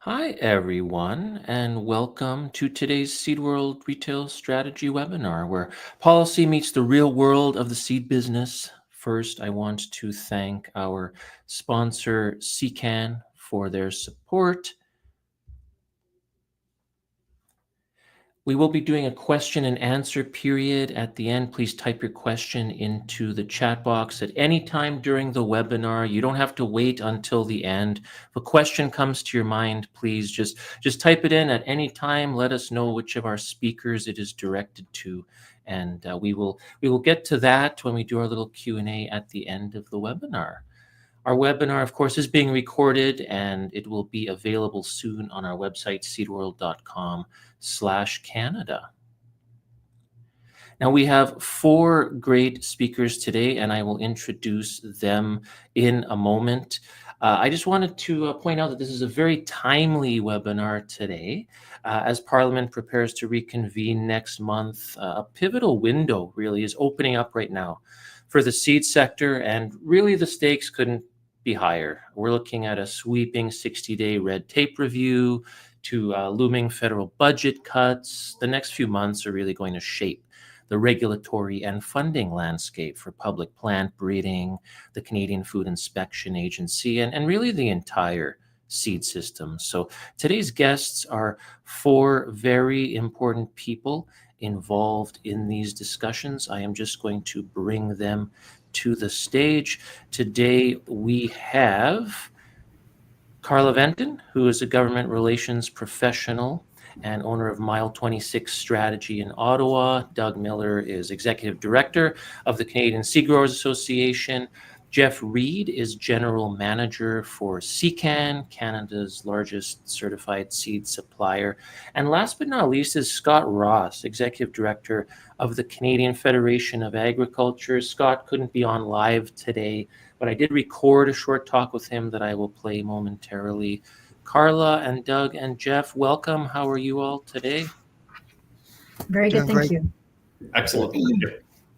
Hi, everyone, and welcome to today's Seed World Retail Strategy webinar, where policy meets the real world of the seed business. First, I want to thank our sponsor, CCAN, for their support. We will be doing a question and answer period at the end. Please type your question into the chat box at any time during the webinar. You don't have to wait until the end. If a question comes to your mind, please just type it in at any time. Let us know which of our speakers it is directed to, and we will get to that when we do our little Q&A at the end of the webinar. Our webinar, of course, is being recorded and it will be available soon on our website, seedworld.com/Canada. Now, we have four great speakers today, and I will introduce them in a moment. I just wanted to point out that this is a very timely webinar today. As Parliament prepares to reconvene next month, a pivotal window really is opening up right now for the seed sector, and really the stakes couldn't be higher. We're looking at a sweeping 60-day red tape review to looming federal budget cuts. The next few months are really going to shape the regulatory and funding landscape for public plant breeding, the Canadian Food Inspection Agency, and really the entire seed system. So today's guests are four very important people involved in these discussions. I am just going to bring them to the stage. Today we have Carla Venton, who is a government relations professional and owner of Mile 26 Strategy in Ottawa. Doug Miller is executive director of the Canadian Seed Growers Association. Jeff Reed is general manager for CCAN, Canada's largest certified seed supplier. And last but not least is Scott Ross, executive director of the Canadian Federation of Agriculture. Scott couldn't be on live today, but I did record a short talk with him that I will play momentarily. Carla and Doug and Jeff, welcome. How are you all today? Very good, thank you. Excellent.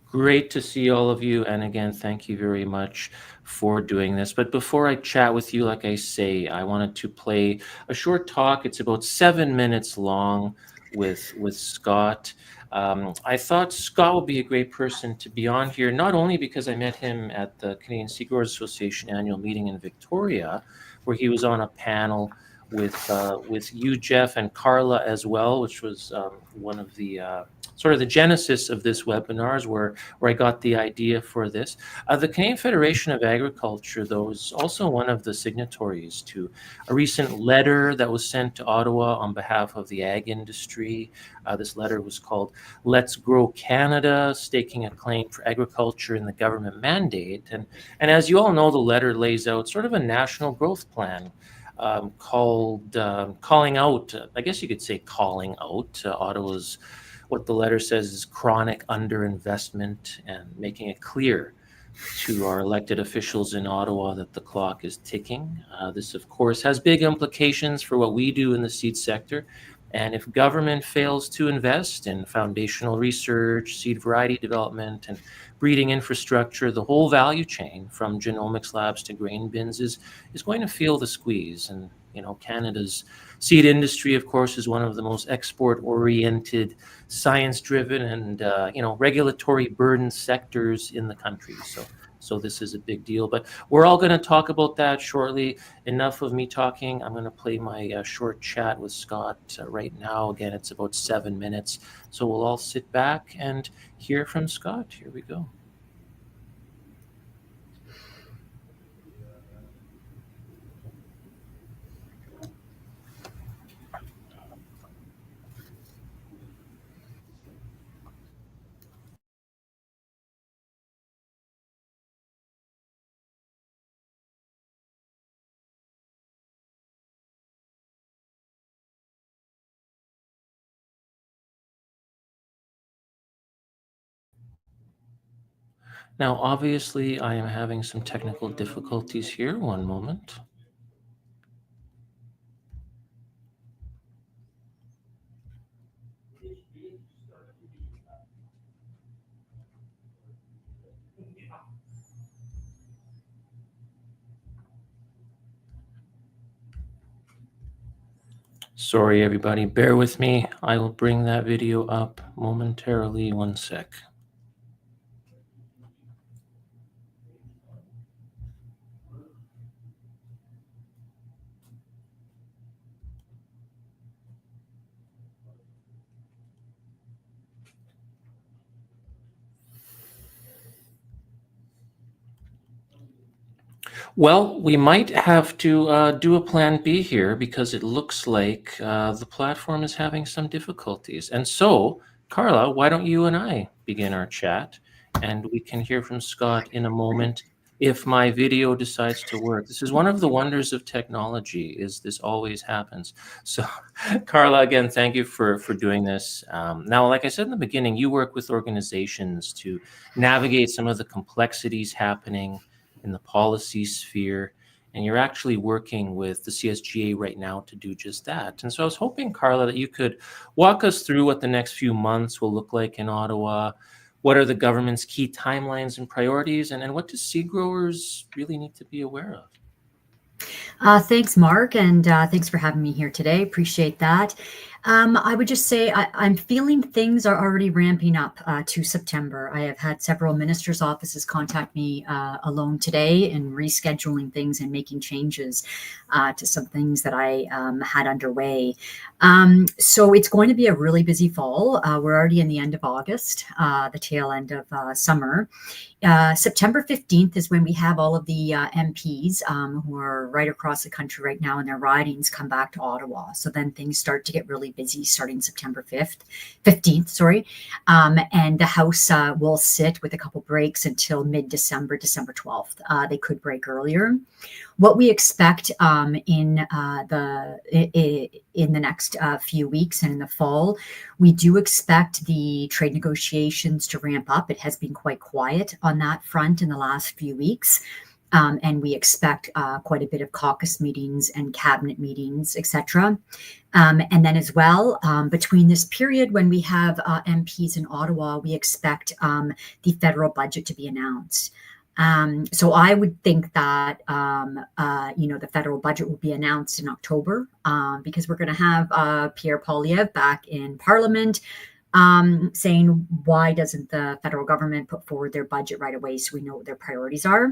Great to see all of you. And again, thank you very much for doing this. But before I chat with you, like I say, I wanted to play a short talk. It's about 7 minutes long with Scott. I thought Scott would be a great person to be on here, not only because I met him at the Canadian Seed Growers Association annual meeting in Victoria, where he was on a panel with you, Jeff, and Carla as well, which was one of the sort of the genesis of this webinar, is where I got the idea for this. The Canadian Federation of Agriculture, though, is also one of the signatories to a recent letter that was sent to Ottawa on behalf of the ag industry. This letter was called Let's Grow Canada, staking a claim for agriculture in the government mandate. And as you all know, the letter lays out sort of a national growth plan called calling out, I guess you could say calling out Ottawa's, what the letter says is chronic underinvestment, and making it clear to our elected officials in Ottawa that the clock is ticking. This, of course, has big implications for what we do in the seed sector. And if government fails to invest in foundational research, seed variety development, and breeding infrastructure, the whole value chain from genomics labs to grain bins is going to feel the squeeze. And, you know, Canada's seed industry, of course, is one of the most export-oriented, science-driven, and, regulatory burdened sectors in the country. So this is a big deal, but we're all going to talk about that shortly. Enough of me talking. I'm going to play my short chat with Scott right now. Again, it's about 7 minutes. So we'll all sit back and hear from Scott. Here we go. Now, obviously, I am having some technical difficulties here. One moment. Sorry, everybody. Bear with me. I will bring that video up momentarily. One sec. Well, we might have to do a plan B here because it looks like the platform is having some difficulties. And so, Carla, why don't you and I begin our chat, and we can hear from Scott in a moment if my video decides to work. This is one of the wonders of technology, is this always happens. So, Carla, again, thank you for doing this. Now, like I said in the beginning, you work with organizations to navigate some of the complexities happening in the policy sphere, and you're actually working with the CSGA right now to do just that. And so I was hoping, Carla, that you could walk us through what the next few months will look like in Ottawa. What are the government's key timelines and priorities, and what do seed growers really need to be aware of? Thanks, Mark, and thanks for having me here today. Appreciate that. I would just say I'm feeling things are already ramping up to September. I have had several ministers' offices contact me alone today and rescheduling things and making changes to some things that I had underway. So it's going to be a really busy fall. We're already in the end of August, the tail end of summer. September 15th is when we have all of the MPs who are right across the country right now in their ridings come back to Ottawa. So then things start to get really busy starting September 15th, sorry. And the House will sit with a couple breaks until mid-December, December 12th. They could break earlier. What we expect in the next few weeks and in the fall, we do expect the trade negotiations to ramp up. It has been quite quiet on that front in the last few weeks. And we expect quite a bit of caucus meetings and cabinet meetings, etc. And then as well, between this period when we have MPs in Ottawa, we expect the federal budget to be announced. So I would think that, the federal budget will be announced in October because we're going to have Pierre Poilievre back in Parliament saying, why doesn't the federal government put forward their budget right away so we know what their priorities are?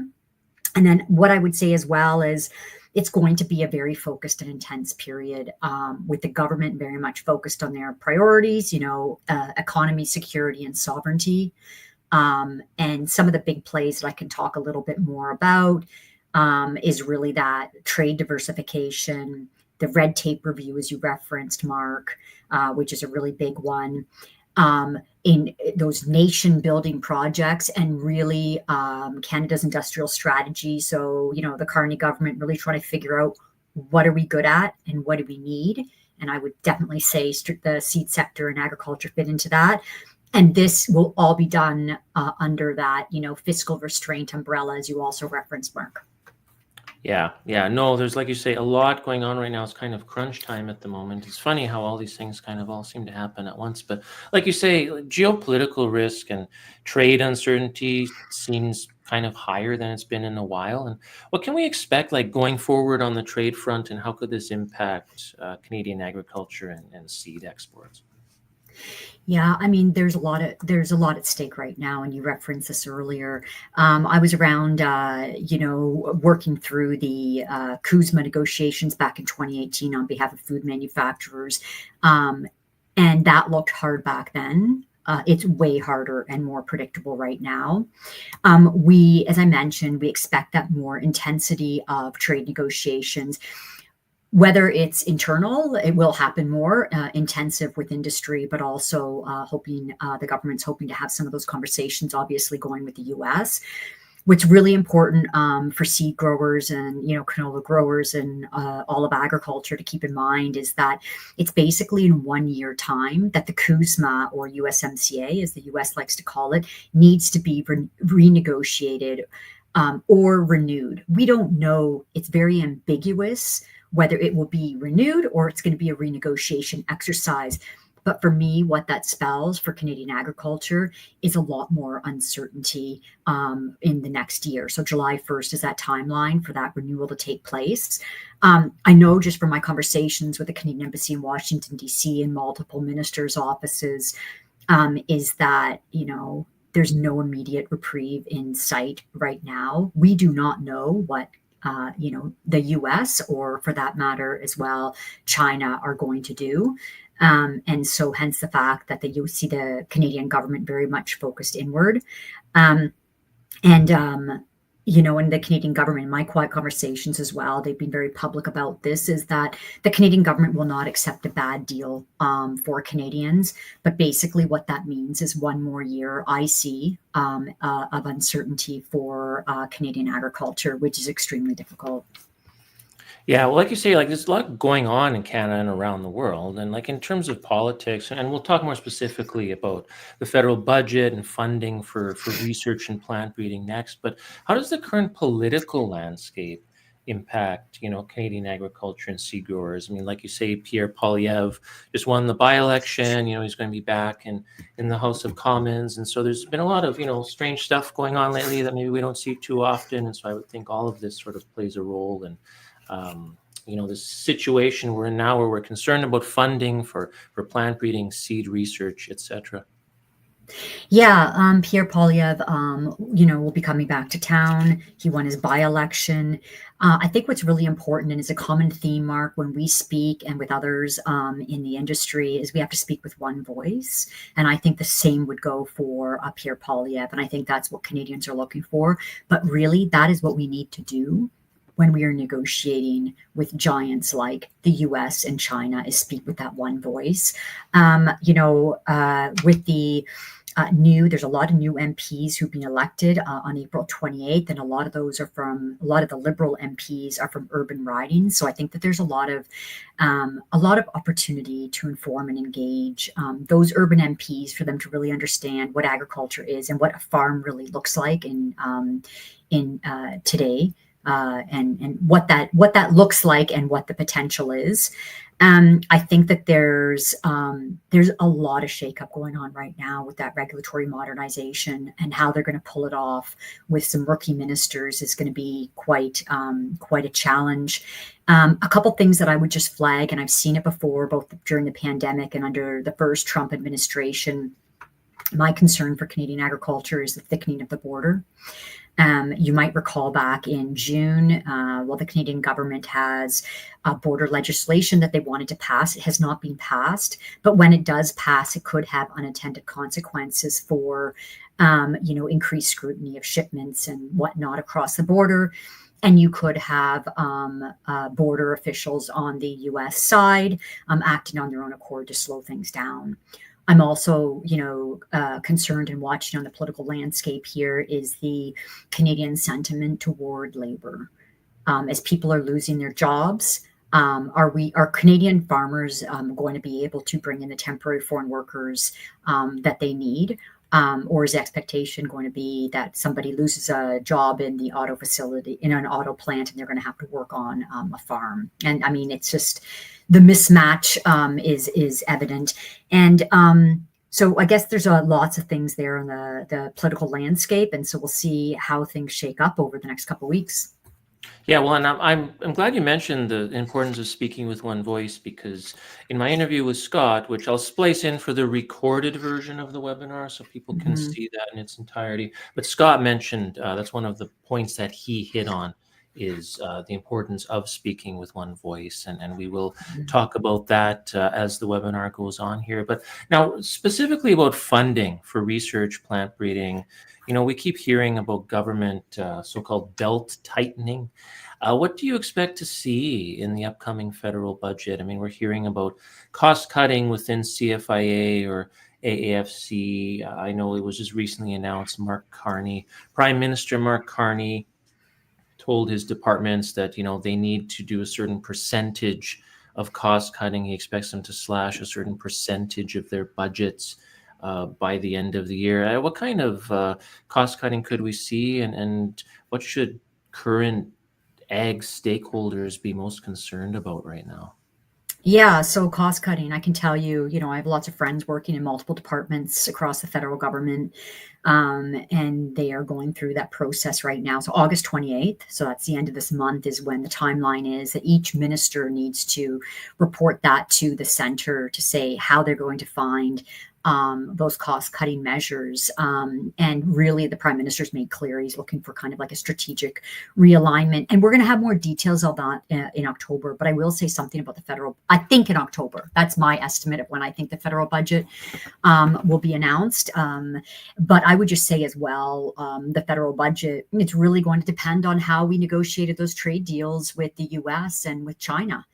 And then what I would say as well is it's going to be a very focused and intense period with the government very much focused on their priorities, economy, security, and sovereignty. And some of the big plays that I can talk a little bit more about is really that trade diversification, the red tape review, as you referenced, Mark, which is a really big one. In those nation building projects and really Canada's industrial strategy. So, the Carney government really trying to figure out what are we good at and what do we need. And I would definitely say the seed sector and agriculture fit into that. And this will all be done under that, fiscal restraint umbrella, as you also referenced, Mark. Yeah. No, there's, like you say, a lot going on right now. It's kind of crunch time at the moment. It's funny how all these things kind of all seem to happen at once. But like you say, geopolitical risk and trade uncertainty seems kind of higher than it's been in a while. And what can we expect, like, going forward on the trade front, and how could this impact Canadian agriculture and seed exports? Yeah, I mean, there's a lot at stake right now, and you referenced this earlier. I was around, working through the CUSMA negotiations back in 2018 on behalf of food manufacturers, and that looked hard back then. It's way harder and more predictable right now. As I mentioned, we expect that more intensity of trade negotiations. Whether it's internal, it will happen more intensive with industry, but also the government's hoping to have some of those conversations, obviously going with the U.S. What's really important for seed growers and canola growers and all of agriculture to keep in mind is that it's basically in 1 year time that the CUSMA, or USMCA, as the U.S. likes to call it, needs to be renegotiated or renewed. We don't know. It's very ambiguous whether it will be renewed or it's going to be a renegotiation exercise. But for me, what that spells for Canadian agriculture is a lot more uncertainty in the next year. So July 1st is that timeline for that renewal to take place. I know just from my conversations with the Canadian Embassy in Washington, D.C., and multiple ministers' offices, is that, there's no immediate reprieve in sight right now. We do not know what the US, or for that matter as well, China, are going to do. And so, hence the fact that you see the Canadian government very much focused inward. Um, and in the Canadian government, in my quiet conversations as well, they've been very public about this, is that the Canadian government will not accept a bad deal for Canadians. But basically what that means is one more year, I see, of uncertainty for Canadian agriculture, which is extremely difficult. Yeah, well, like you say, like there's a lot going on in Canada and around the world. And like in terms of politics, and we'll talk more specifically about the federal budget and funding for research and plant breeding next. But how does the current political landscape impact, Canadian agriculture and seed growers? I mean, like you say, Pierre Poilievre just won the by-election, he's going to be back in the House of Commons. And so there's been a lot of, strange stuff going on lately that maybe we don't see too often. And so I would think all of this sort of plays a role in this situation we're in now, where we're concerned about funding for plant breeding, seed research, etc. Yeah, Pierre Poilievre, will be coming back to town. He won his by-election. I think what's really important, and is a common theme, Mark, when we speak and with others in the industry, is we have to speak with one voice. And I think the same would go for Pierre Poilievre. And I think that's what Canadians are looking for. But really, that is what we need to do when we are negotiating with giants like the US and China, is speak with that one voice. With the there's a lot of new MPs who've been elected on April 28th, and a lot of the Liberal MPs are from urban ridings. So I think that there's a lot of opportunity to inform and engage those urban MPs, for them to really understand what agriculture is and what a farm really looks like in today. And what that looks like and what the potential is. I think that there's a lot of shakeup going on right now with that regulatory modernization, and how they're going to pull it off with some rookie ministers is going to be quite a challenge. A couple things that I would just flag, and I've seen it before, both during the pandemic and under the first Trump administration. My concern for Canadian agriculture is the thickening of the border. You might recall back in June, the Canadian government has border legislation that they wanted to pass. It has not been passed, but when it does pass, it could have unintended consequences for, increased scrutiny of shipments and whatnot across the border. And you could have border officials on the U.S. side acting on their own accord to slow things down. I'm also, concerned and watching on the political landscape here is the Canadian sentiment toward labor. As people are losing their jobs, are Canadian farmers going to be able to bring in the temporary foreign workers that they need? Or is the expectation going to be that somebody loses a job in the auto facility, in an auto plant, and they're going to have to work on a farm? And I mean, it's just, the mismatch is evident. And so I guess there's lots of things there on the political landscape. And so we'll see how things shake up over the next couple of weeks. Yeah, well, and I'm glad you mentioned the importance of speaking with one voice, because in my interview with Scott, which I'll splice in for the recorded version of the webinar so people can Mhm. see that in its entirety, but Scott mentioned that's one of the points that he hit on, is the importance of speaking with one voice, and we will talk about that as the webinar goes on here. But now, specifically about funding for research plant breeding, we keep hearing about government so-called belt tightening. What do you expect to see in the upcoming federal budget? I mean, we're hearing about cost cutting within CFIA or AAFC. I know it was just recently announced Prime Minister Mark Carney told his departments that, they need to do a certain percentage of cost cutting. He expects them to slash a certain percentage of their budgets by the end of the year. What kind of cost cutting could we see, and what should current ag stakeholders be most concerned about right now? Yeah, so cost cutting, I can tell you, I have lots of friends working in multiple departments across the federal government, and they are going through that process right now. So August 28th, so that's the end of this month, is when the timeline is that each minister needs to report that to the center to say how they're going to find those cost cutting measures. And really, the prime minister's made clear he's looking for kind of like a strategic realignment. And we're going to have more details of that in October. But I will say something about the federal, I think in October. That's my estimate of when I think the federal budget will be announced. But I would just say as well, the federal budget, it's really going to depend on how we negotiated those trade deals with the US and with China.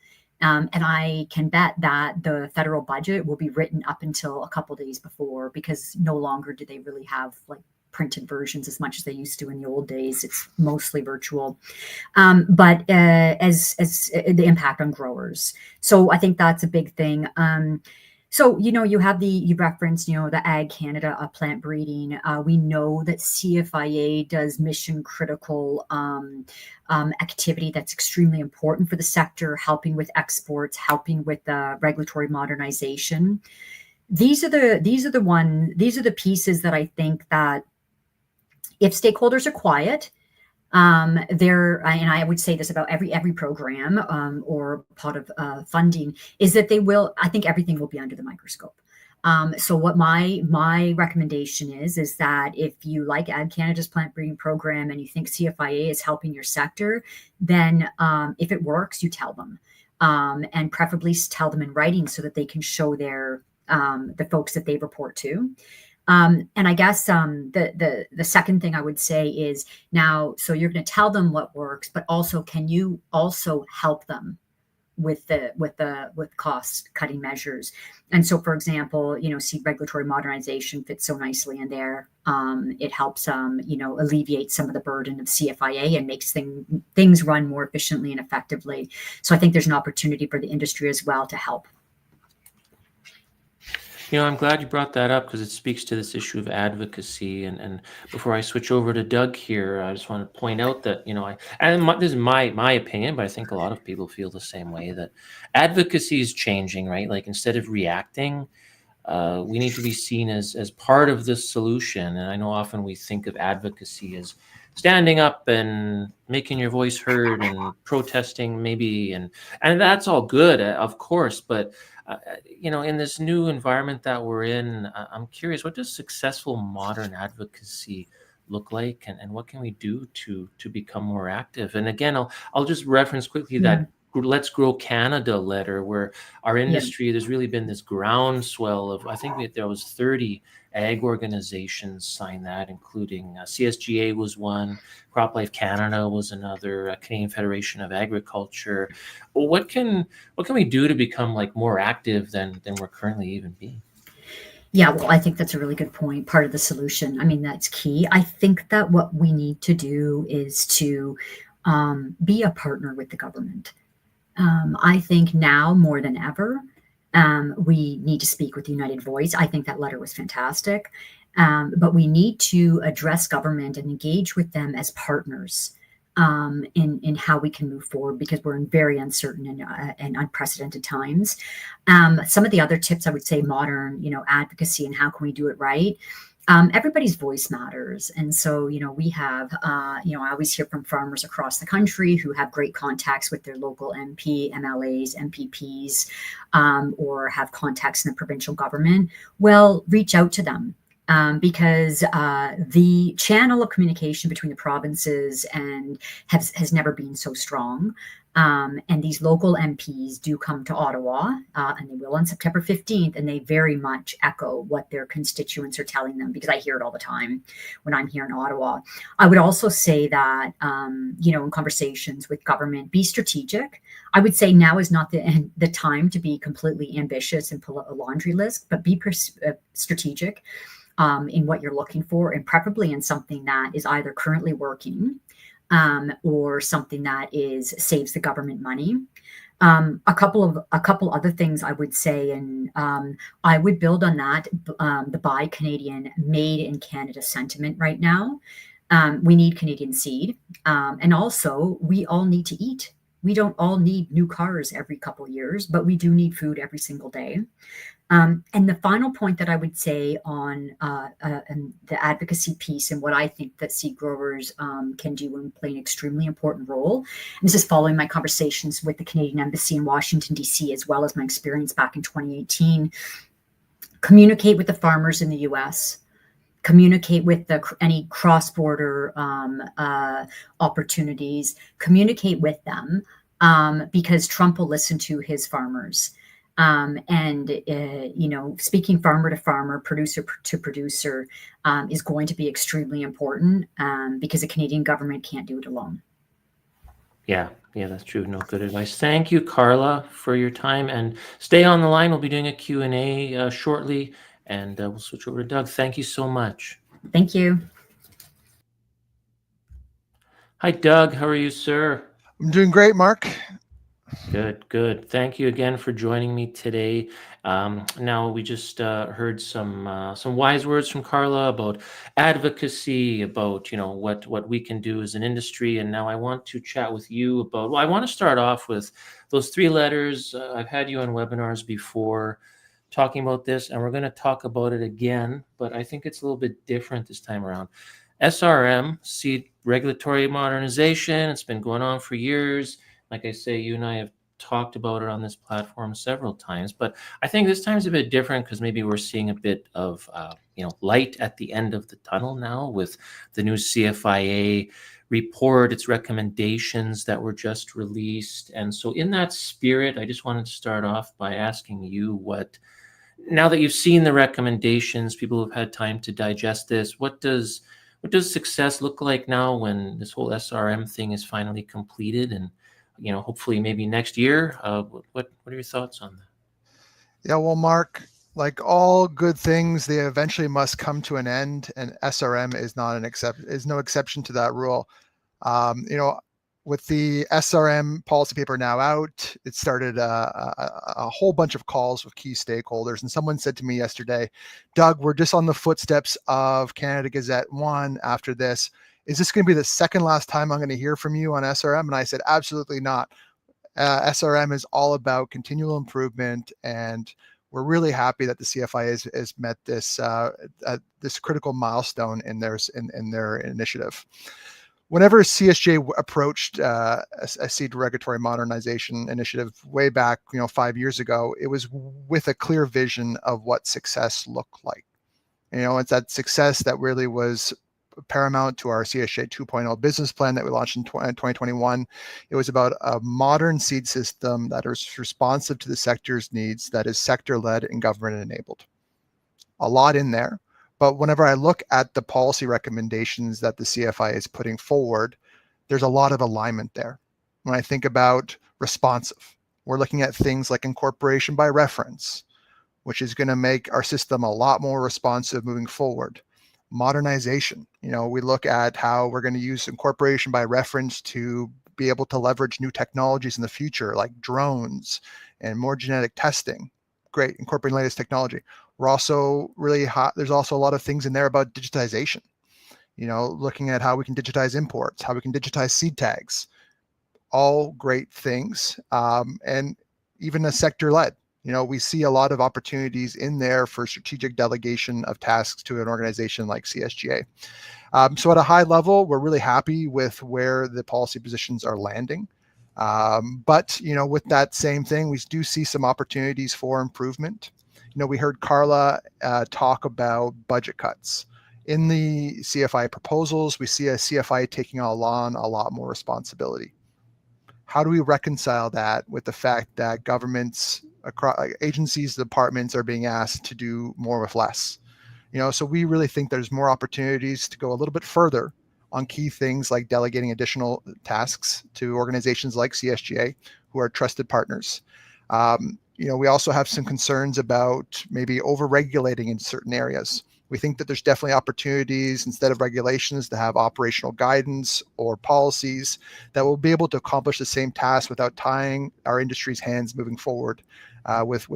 And I can bet that the federal budget will be written up until a couple days before, because no longer do they really have like printed versions as much as they used to in the old days. It's mostly virtual. But as the impact on growers, so I think that's a big thing. So, you referenced, the Ag Canada plant breeding. We know that CFIA does mission critical activity that's extremely important for the sector, helping with exports, helping with regulatory modernization. These are the pieces that I think that if stakeholders are quiet, and I would say this about every program or pot of funding, is that I think everything will be under the microscope. So what my recommendation is that if you like Ag Canada's plant breeding program and you think CFIA is helping your sector, then if it works, you tell them, and preferably tell them in writing so that they can show the folks that they report to. And I guess the second thing I would say is, now, so you're going to tell them what works, but also, can you also help them with cost cutting measures? And so, for example, see, regulatory modernization fits so nicely in there. It helps alleviate some of the burden of CFIA and makes things run more efficiently and effectively. So I think there's an opportunity for the industry as well to help. I'm glad you brought that up because it speaks to this issue of advocacy. And before I switch over to Doug here, I just want to point out that, this is my opinion, but I think a lot of people feel the same way, that advocacy is changing, right? Like, instead of reacting, we need to be seen as part of the solution. And I know often we think of advocacy as standing up and making your voice heard and protesting maybe, and that's all good, of course, but in this new environment that we're in, I'm curious, what does successful modern advocacy look like, and what can we do to become more active? And again, I'll just reference quickly that Let's Grow Canada letter, where our industry, there's really been this groundswell of, I think there was 30 ag organizations signed that, including CSGA was one, CropLife Canada was another, Canadian Federation of Agriculture. Well, what can we do to become more active than we're currently even being? Yeah, well, I think that's a really good point. Part of the solution, I mean, that's key. I think that what we need to do is to be a partner with the government. I think now more than ever, we need to speak with a united voice. I think that letter was fantastic. But we need to address government and engage with them as partners in how we can move forward, because we're in very uncertain and unprecedented times. Some of the other tips I would say, modern, advocacy and how can we do it right. Everybody's voice matters. And so, we have, I always hear from farmers across the country who have great contacts with their local MP, MLAs, MPPs, or have contacts in the provincial government. Well, reach out to them. Because the channel of communication between the provinces has never been so strong. And these local MPs do come to Ottawa, and they will on September 15th, and they very much echo what their constituents are telling them, because I hear it all the time when I'm here in Ottawa. I would also say that, in conversations with government, be strategic. I would say now is not the time to be completely ambitious and pull a laundry list, but be strategic in what you're looking for, and preferably in something that is either currently working or something that saves the government money. A couple other things I would say, and I would build on that, the Buy Canadian, Made in Canada sentiment right now. We need Canadian seed, and also we all need to eat. We don't all need new cars every couple years, but we do need food every single day. And the final point that I would say on and the advocacy piece and what I think that seed growers can do and play an extremely important role. And this is following my conversations with the Canadian Embassy in Washington, D.C., as well as my experience back in 2018. Communicate with the farmers in the U.S., communicate with any cross-border opportunities, communicate with them because Trump will listen to his farmers. Speaking farmer to farmer, producer to producer is going to be extremely important because the Canadian government can't do it alone. Yeah, that's true. No, good advice. Thank you, Carla, for your time, and stay on the line. We'll be doing a Q&A shortly, and we'll switch over to Doug. Thank you so much. Thank you. Hi, Doug. How are you, sir? I'm doing great, Mark. Good. Thank you again for joining me today. Now we just heard some wise words from Carla about advocacy, about what we can do as an industry, and now I want to chat with you about. Well, I want to start off with those 3 letters. I've had you on webinars before talking about this, and we're going to talk about it again, but I think it's a little bit different this time around. SRM, Seed Regulatory Modernization. It's been going on for years. Like I say, you and I have talked about it on this platform several times, but I think this time's a bit different because maybe we're seeing a bit of light at the end of the tunnel now with the new CFIA report, its recommendations that were just released. And so in that spirit, I just wanted to start off by asking you now that you've seen the recommendations, people have had time to digest this, what does success look like now when this whole SRM thing is finally completed and hopefully maybe next year? What are your thoughts on that? Yeah, well, Mark, like all good things, they eventually must come to an end, and SRM is no exception to that rule. With the SRM policy paper now out, it started a whole bunch of calls with key stakeholders. And someone said to me yesterday, Doug, we're just on the footsteps of Canada Gazette 1 after this. Is this going to be the second last time I'm going to hear from you on SRM? And I said, absolutely not. SRM is all about continual improvement, and we're really happy that the CFIA has met this critical milestone in their initiative. Whenever CSJ approached a seed regulatory modernization initiative way back, 5 years ago, it was with a clear vision of what success looked like. It's that success that really was paramount to our CSJ 2.0 business plan that we launched in 2021. It was about a modern seed system that is responsive to the sector's needs, that is sector-led and government-enabled. A lot in there. But whenever I look at the policy recommendations that the CFIA is putting forward, there's a lot of alignment there. When I think about responsive, we're looking at things like incorporation by reference, which is going to make our system a lot more responsive moving forward. Modernization, we look at how we're going to use incorporation by reference to be able to leverage new technologies in the future, like drones and more genetic testing. Great, incorporating latest technology. We're also there's also a lot of things in there about digitization, looking at how we can digitize imports, how we can digitize seed tags, all great things. And even a sector-led, we see a lot of opportunities in there for strategic delegation of tasks to an organization like CSGA. So at a high level, we're really happy with where the policy positions are landing. But with that same thing, we do see some opportunities for improvement. We heard Carla talk about budget cuts. In the CFIA proposals, we see a CFIA taking on a lot more responsibility. How do we reconcile that with the fact that governments, agencies, departments are being asked to do more with less? So we really think there's more opportunities to go a little bit further on key things like delegating additional tasks to organizations like CSGA, who are trusted partners. We also have some concerns about maybe over-regulating in certain areas. We think that there's definitely opportunities, instead of regulations, to have operational guidance or policies that will be able to accomplish the same task without tying our industry's hands moving forward with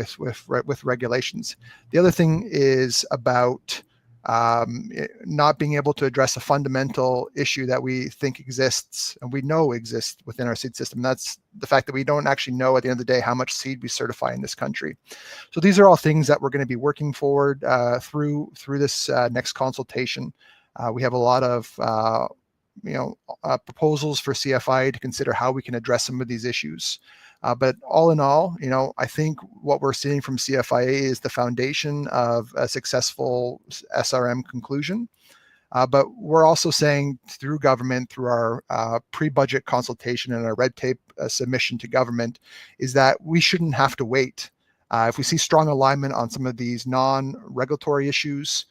regulations. The other thing is about not being able to address a fundamental issue that we think exists and we know exists within our seed system. That's the fact that we don't actually know at the end of the day how much seed we certify in this country. So these are all things that we're going to be working forward through this next consultation. We have a lot of proposals for CFIA to consider how we can address some of these issues. But all in all, I think what we're seeing from CFIA is the foundation of a successful SRM conclusion. But we're also saying through government, through our pre-budget consultation and our red tape submission to government, is that we shouldn't have to wait. If we see strong alignment on some of these non-regulatory issues,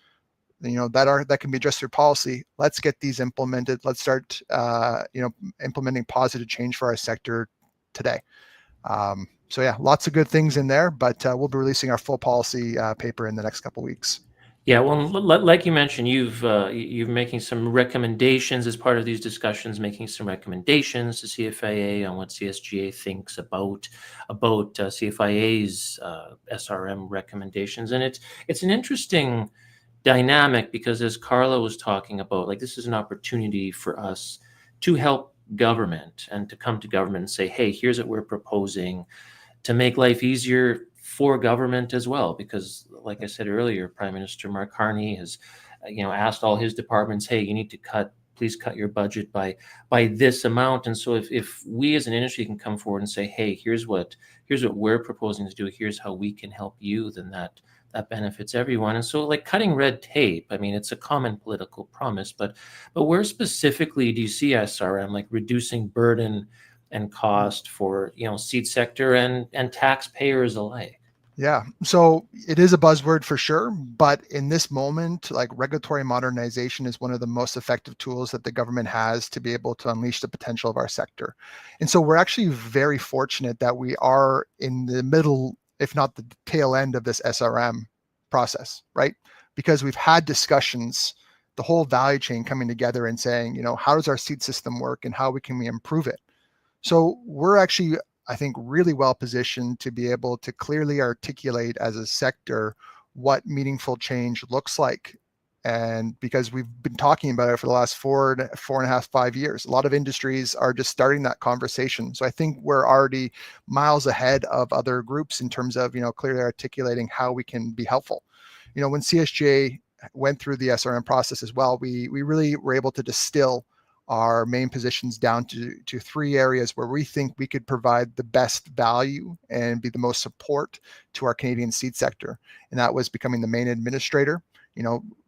that can be addressed through policy, let's get these implemented. Let's start, implementing positive change for our sector today. So yeah, lots of good things in there, but we'll be releasing our full policy paper in the next couple of weeks. Yeah, well, like you mentioned, you're making some recommendations as part of these discussions, making some recommendations to CFIA on what CSGA thinks about CFIA's SRM recommendations, and it's an interesting dynamic because, as Carla was talking about, like, this is an opportunity for us to help government and to come to government and say, hey, here's what we're proposing to make life easier for government as well. Because, like I said earlier, Prime Minister Mark Carney has asked all his departments, hey, you need to please cut your budget by this amount. And so if we as an industry can come forward and say, hey, here's what we're proposing to do, here's how we can help you, then that benefits everyone. And so, like, cutting red tape, I mean, it's a common political promise, but where specifically do you see SRM like reducing burden and cost for seed sector and taxpayers alike? Yeah, so it is a buzzword for sure, but in this moment, like, regulatory modernization is one of the most effective tools that the government has to be able to unleash the potential of our sector. And so we're actually very fortunate that we are in the middle, if not the tail end, of this SRM process, right? Because we've had discussions, the whole value chain coming together and saying, how does our seed system work and how can we improve it? So we're actually, I think, really well positioned to be able to clearly articulate as a sector what meaningful change looks like. And because we've been talking about it for the last 4.5, 5 years, a lot of industries are just starting that conversation. So I think we're already miles ahead of other groups in terms of, clearly articulating how we can be helpful. When CSGA went through the SRM process as well, we really were able to distill our main positions down to 3 areas where we think we could provide the best value and be the most support to our Canadian seed sector. And that was becoming the main administrator,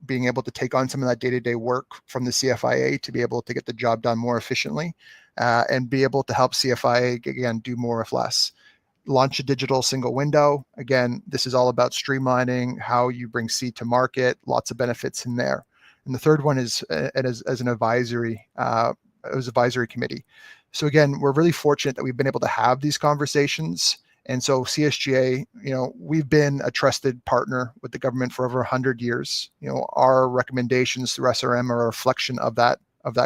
being able to take on some of that day-to-day work from the CFIA to be able to get the job done more efficiently, and be able to help CFIA, again, do more with less. Launch a digital single window. Again, this is all about streamlining how you bring seed to market, lots of benefits in there. And the third one is as an advisory committee. So again, we're really fortunate that we've been able to have these conversations. And so CSGA, we've been a trusted partner with the government for over 100 years. Our recommendations through SRM are a reflection of that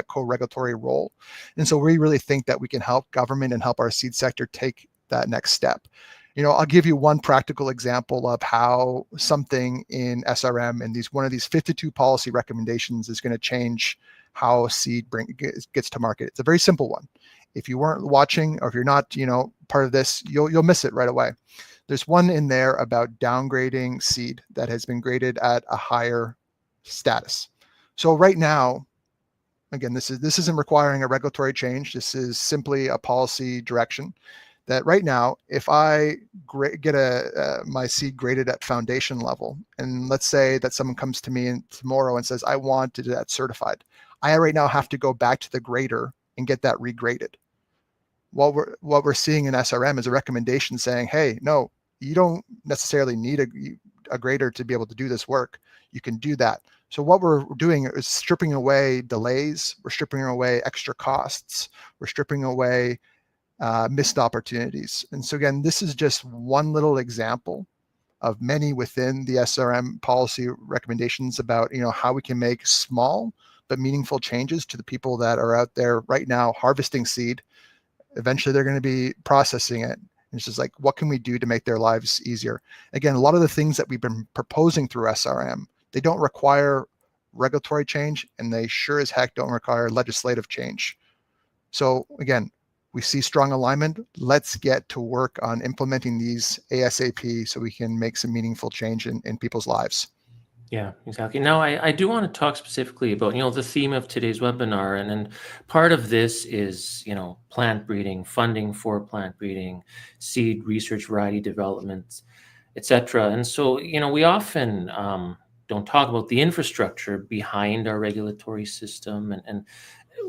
co-regulatory role. And so we really think that we can help government and help our seed sector take that next step. I'll give you one practical example of how something in SRM and one of these 52 policy recommendations is going to change how seed gets to market. It's a very simple one. If you weren't watching, or if you're not, part of this, you'll miss it right away. There's one in there about downgrading seed that has been graded at a higher status. So right now, again, this isn't requiring a regulatory change. This is simply a policy direction. That right now, if I get my seed graded at foundation level, and let's say that someone comes to me tomorrow and says, I want that certified, I right now have to go back to the grader and get that regraded. What we're seeing in SRM is a recommendation saying, hey, no, you don't necessarily need a grader to be able to do this work. You can do that. So what we're doing is stripping away delays. We're stripping away extra costs. We're stripping away missed opportunities. And so again, this is just one little example of many within the SRM policy recommendations about how we can make small but meaningful changes to the people that are out there right now harvesting seed. Eventually they're going to be processing it. And it's just like, what can we do to make their lives easier? Again, a lot of the things that we've been proposing through SRM They don't require regulatory change, and they sure as heck don't require legislative change. So again, we see strong alignment. Let's get to work on implementing these ASAP so we can make some meaningful change in people's lives. Yeah, exactly. Now, I do want to talk specifically about, the theme of today's webinar. And part of this is, plant breeding, funding for plant breeding, seed research, variety development, etc. And so, we often don't talk about the infrastructure behind our regulatory system. And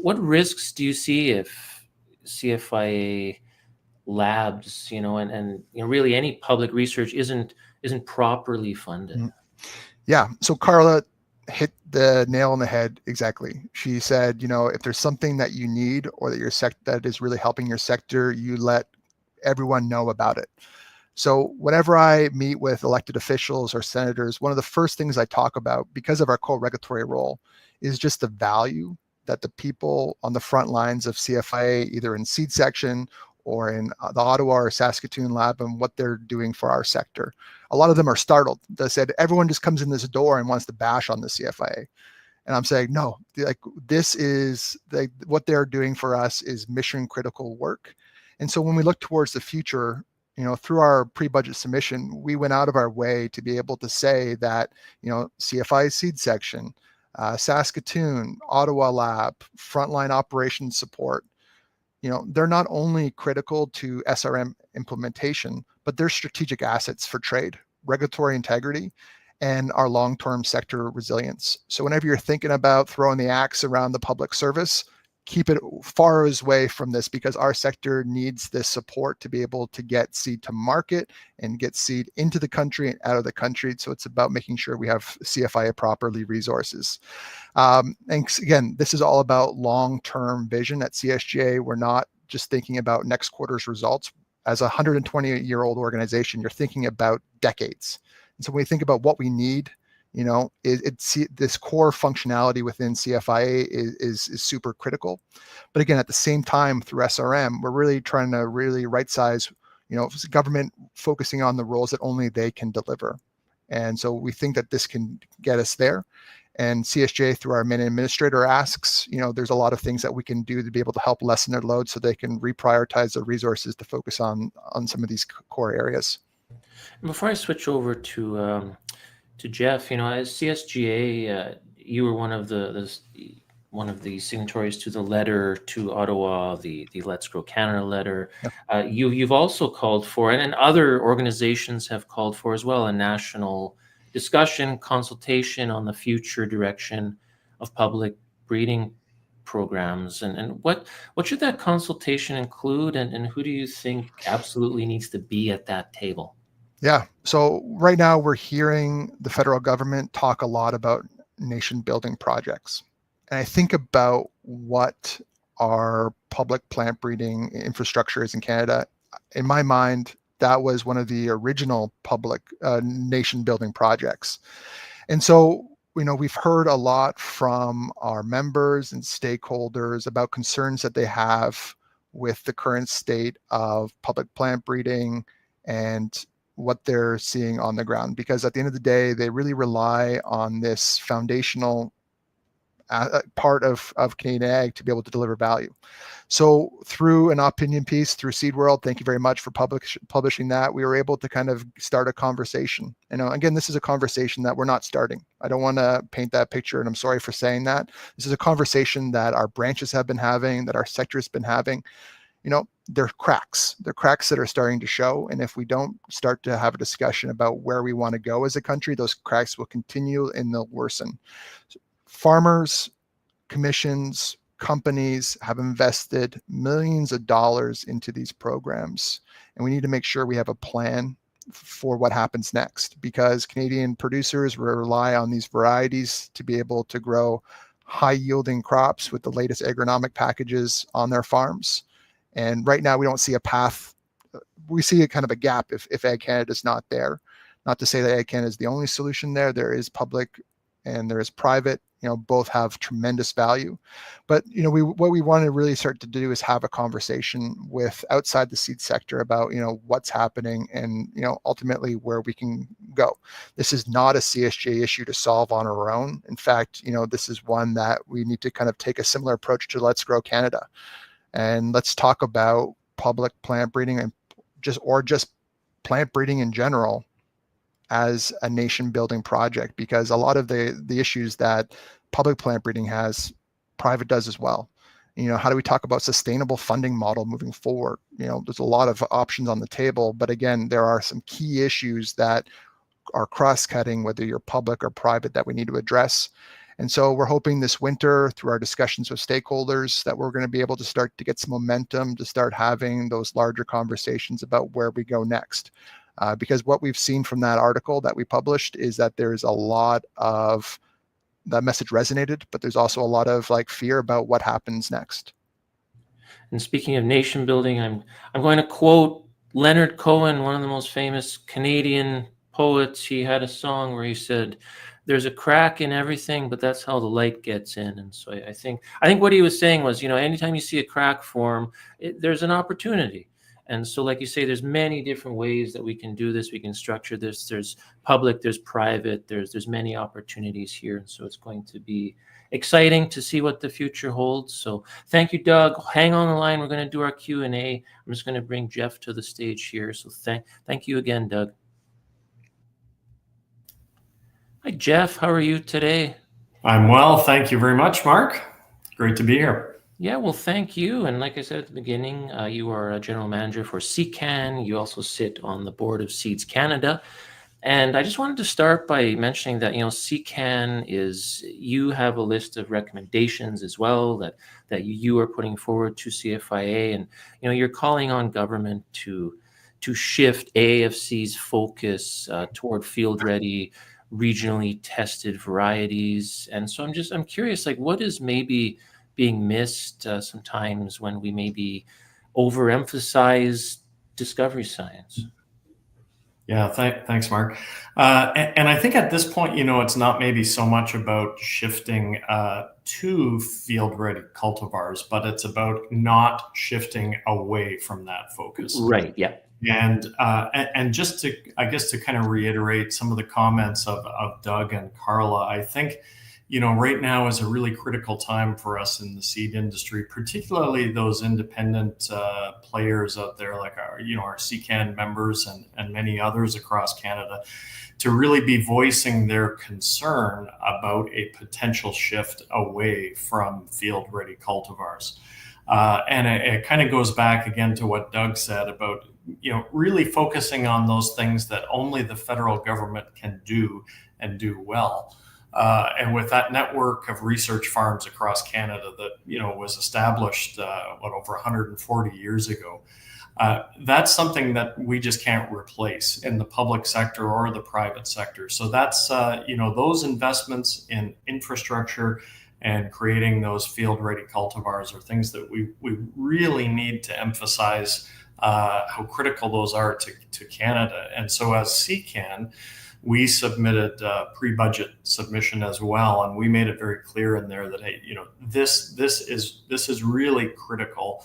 what risks do you see if CFIA labs, and really any public research isn't properly funded? Mm. Yeah. So Carla hit the nail on the head exactly. She said, if there's something that you need or that is really helping your sector, you let everyone know about it. So whenever I meet with elected officials or senators, one of the first things I talk about, because of our co-regulatory role, is just the value that the people on the front lines of CFIA, either in seed section or in the Ottawa or Saskatoon lab, and what they're doing for our sector. A lot of them are startled. They said, everyone just comes in this door and wants to bash on the CFIA. And I'm saying, no, this is what they're doing for us is mission critical work. And so when we look towards the future, through our pre-budget submission, we went out of our way to be able to say that, CFI seed section, Saskatoon, Ottawa lab, frontline operations support, they're not only critical to SRM implementation, but they're strategic assets for trade, regulatory integrity, and our long-term sector resilience. So whenever you're thinking about throwing the axe around the public service, keep it far away from this, because our sector needs this support to be able to get seed to market and get seed into the country and out of the country. So it's about making sure we have CFIA properly resources. And again, this is all about long-term vision. At CSGA, we're not just thinking about next quarter's results. As a 128-year-old organization, you're thinking about decades. And so when we think about what we need, it's this core functionality within CFIA is super critical. But again, at the same time, through SRM, we're really trying to right size, government focusing on the roles that only they can deliver. And so we think that this can get us there. And CSJ, through our main administrator, asks, there's a lot of things that we can do to be able to help lessen their load so they can reprioritize their resources to focus on some of these core areas. Before I switch over to Jeff, as CSGA, you were one of the signatories to the letter to Ottawa, the Let's Grow Canada letter. Yep. You've also called for, and other organizations have called for as well, a national discussion, consultation on the future direction of public breeding programs. And what should that consultation include, and who do you think absolutely needs to be at that table? Yeah. So right now we're hearing the federal government talk a lot about nation building projects. And I think about what our public plant breeding infrastructure is in Canada. In my mind, that was one of the original public nation building projects. And so, we've heard a lot from our members and stakeholders about concerns that they have with the current state of public plant breeding and what they're seeing on the ground, because at the end of the day, they really rely on this foundational part of Canadian ag to be able to deliver value. So through an opinion piece through Seed World, thank you very much for publishing that, we were able to kind of start a conversation. Again, this is a conversation that we're not starting. I don't want to paint that picture, and I'm sorry for saying that. This is a conversation that our branches have been having, that our sector has been having. There are cracks. There are cracks that are starting to show. And if we don't start to have a discussion about where we want to go as a country, those cracks will continue and they'll worsen. Farmers, commissions, companies have invested millions of dollars into these programs. And we need to make sure we have a plan for what happens next, because Canadian producers rely on these varieties to be able to grow high yielding crops with the latest agronomic packages on their farms. And right now we don't see a path. We see a kind of a gap if Ag Canada is not there. Not to say that Ag Canada is the only solution there. There is public and there is private both have tremendous value. But what we want to really start to do is have a conversation with outside the seed sector about what's happening and ultimately where we can go. This is not a CSJ issue to solve on our own. In fact, this is one that we need to kind of take a similar approach to Let's Grow Canada, and let's talk about public plant breeding and just plant breeding in general as a nation building project, because a lot of the issues that public plant breeding has, private does as well. How do we talk about sustainable funding model moving forward? There's a lot of options on the table, but again, there are some key issues that are cross-cutting, whether you're public or private, that we need to address. And so we're hoping this winter, through our discussions with stakeholders, that we're going to be able to start to get some momentum to start having those larger conversations about where we go next. Because what we've seen from that article that we published is that there's a lot of that message resonated, but there's also a lot of fear about what happens next. And speaking of nation building, I'm going to quote Leonard Cohen, one of the most famous Canadian poets. He had a song where he said, "There's a crack in everything, but that's how the light gets in." And so I think what he was saying was, anytime you see a crack form, there's an opportunity. And so, like you say, there's many different ways that we can do this. We can structure this. There's public, there's private, there's many opportunities here. And so it's going to be exciting to see what the future holds. So thank you, Doug. Hang on the line. We're going to do our Q&A. I'm just going to bring Jeff to the stage here. So thank you again, Doug. Hi, Jeff. How are you today? I'm well. Thank you very much, Mark. Great to be here. Yeah, well, thank you. And like I said at the beginning, you are a general manager for CCAN. You also sit on the board of Seeds Canada. And I just wanted to start by mentioning that, CCAN you have a list of recommendations as well that you are putting forward to CFIA. And, you're calling on government to shift AAFC's focus toward field-ready, regionally tested varieties. And so I'm curious, what is maybe being missed sometimes when we maybe overemphasize discovery science? Yeah, thanks, Mark. And I think at this point, it's not maybe so much about shifting to field-ready cultivars, but it's about not shifting away from that focus. Right. Yeah. And just to kind of reiterate some of the comments of Doug and Carla, I think right now is a really critical time for us in the seed industry, particularly those independent players out there like our CCAN members and many others across Canada, to really be voicing their concern about a potential shift away from field-ready cultivars. And it kind of goes back again to what Doug said about really focusing on those things that only the federal government can do and do well. And with that network of research farms across Canada that was established over 140 years ago, that's something that we just can't replace in the public sector or the private sector. So that's those investments in infrastructure and creating those field-ready cultivars are things that we really need to emphasize how critical those are to Canada. And so as CCAN, we submitted a pre-budget submission as well, and we made it very clear in there that, hey, this is really critical,